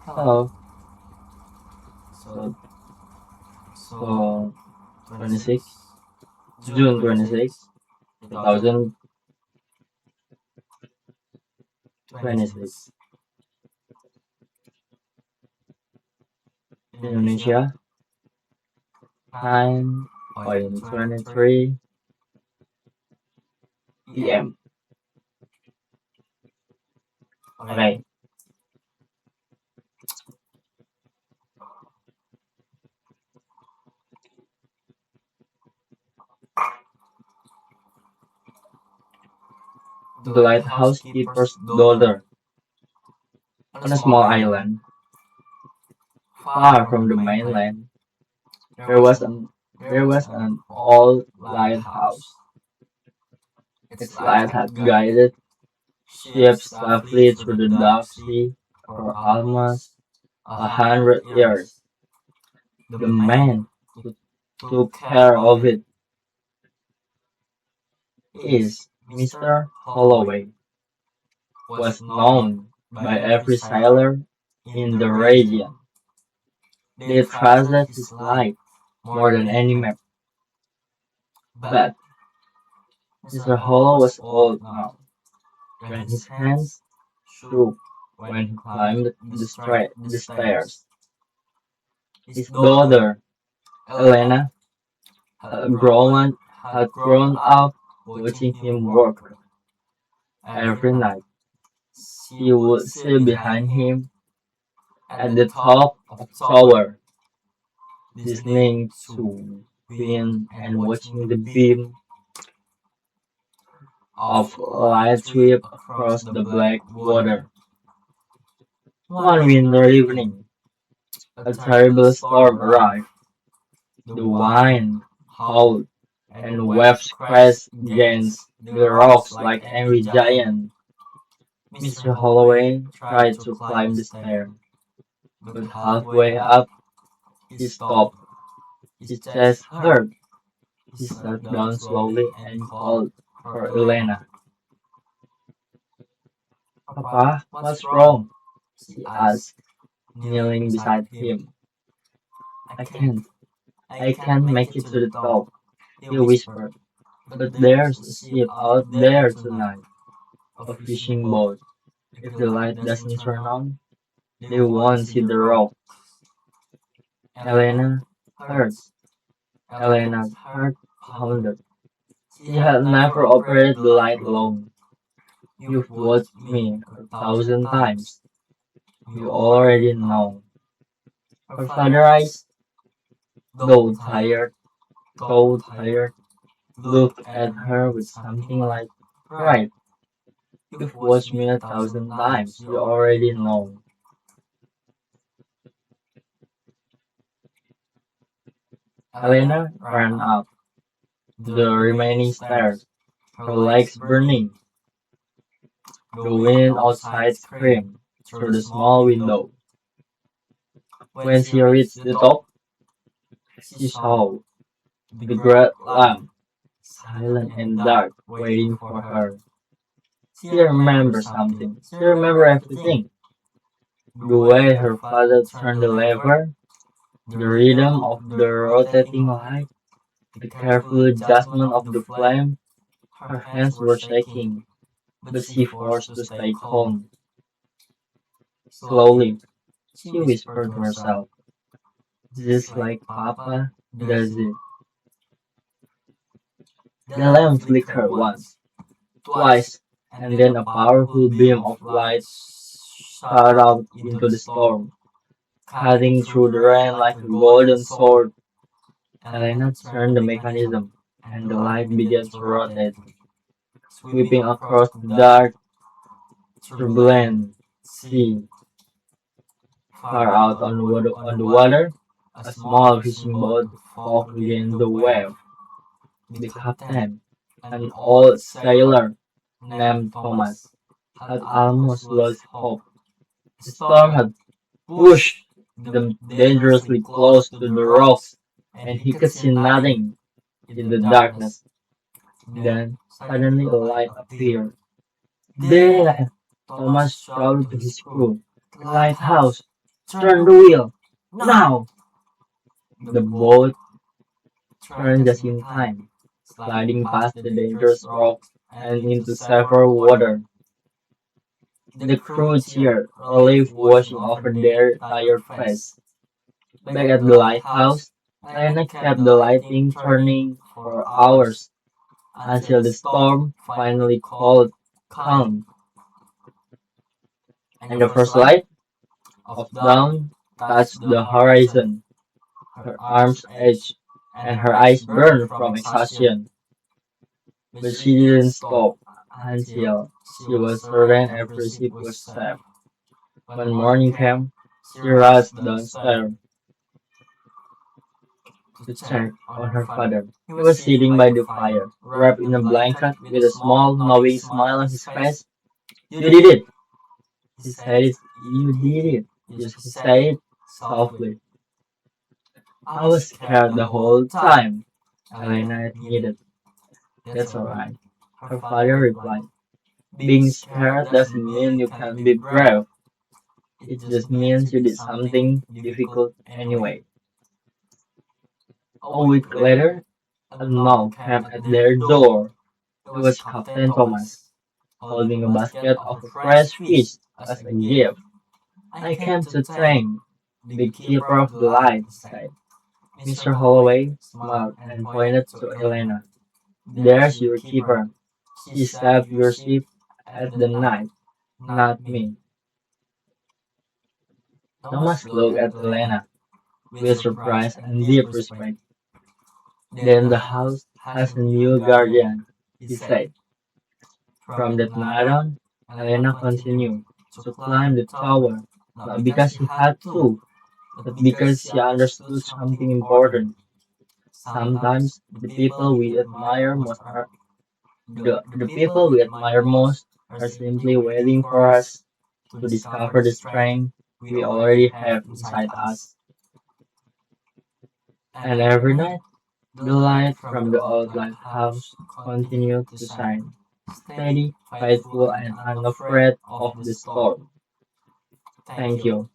Hello. So, so 26, June 26, 2026, Indonesia, 9:23 p.m. Okay, the lighthouse keeper's daughter on a small island far from the mainland. There was an there was an old lighthouse. Its light had guided ships safely through the dark sea for almost 100 years. The man who took care of it is Mr. Holloway, was known by every sailor in the region. They trusted his light more than any map. But Mr. Hollow was old now, when his hands shook when he climbed the stairs. His daughter, Elena, had grown up watching him work. Every night, she would sit behind him at the top of the tower, listening to wind and watching the beam of light sweep across the black water. One winter evening, a terrible storm arrived. The wind howled and waves crashed against the rocks like angry giants. Mr. Holloway tried to climb the stair, but halfway up he stopped. His chest hurt. He sat down slowly and called for Elena. "Papa, what's wrong?" she asked, kneeling beside him. "I can't. I can't make it to the top," he whispered. "But there's a ship out there tonight, a fishing boat. If the light doesn't turn on, they won't see the rock." Elena heard. Elena's heart pounded. She had never operated the light alone. "You've watched me 1,000 times. You already know." Her father eyes, though tired, looked at her with something like pride. "You've watched me 1,000 times. You already know." Elena ran up the remaining stairs, her legs burning. The wind outside screamed through the small window. When she reached the top, she saw the great lamp, silent and dark, waiting for her. She remembered something. She remembered everything. The way her father turned the lever, the rhythm of the rotating light, the careful adjustment of the flame. Her hands were shaking, but she forced to stay calm. Slowly, she whispered to herself, "Just like Papa does it." The lamp flickered once, twice, and then a powerful beam of light shot out into the storm, cutting through the rain like a golden sword. Elena turned the mechanism, and the light began to rotate, sweeping across the dark, turbulent sea. Far out on the water, a small fishing boat fought against the wave. The captain, an old sailor named Thomas, had almost lost hope. The storm had pushed them dangerously close to the rocks, and he could see nothing in the darkness. Then suddenly a light appeared. "There!" Thomas shouted to his crew. "The lighthouse! Turn the wheel! Now! The boat turned just in time, sliding past the dangerous rocks and into safer water. The crew cheered, relief washing over their tired faces. Back at the lighthouse, Lena kept the lighting turning for hours until the storm finally called calm, and the first light of dawn touched the horizon. Her arms ached and her eyes burned from exhaustion, but she didn't stop until she was certain every ship was safe. When morning came, she rushed downstairs to check on her father. He was sitting by the fire, wrapped in a blanket with a small, knowing smile on his face. You did it! He said it. You did it. He said it softly. I was scared the whole time, Elena admitted. That's alright, her father replied. Being scared doesn't mean you can't be brave. It just means you did something difficult anyway. A week later, a knock came at their door. It was Captain Thomas, holding a basket of fresh fish as a gift. I came to thank the keeper of the light, he said. Mr. Holloway smiled and pointed to Elena. There's your keeper. She saved your ship at the night, not me. Thomas looked at Elena with surprise and deep respect. Then the house has a new guardian, he said. From that night on, Elena continued to climb the tower, not because she had to, but because she understood something important. Sometimes the people we admire most are simply waiting for us to discover the strength we already have inside us. And every night, the light from the old lighthouse continued to shine, steady, faithful, and unafraid of the storm. Thank you.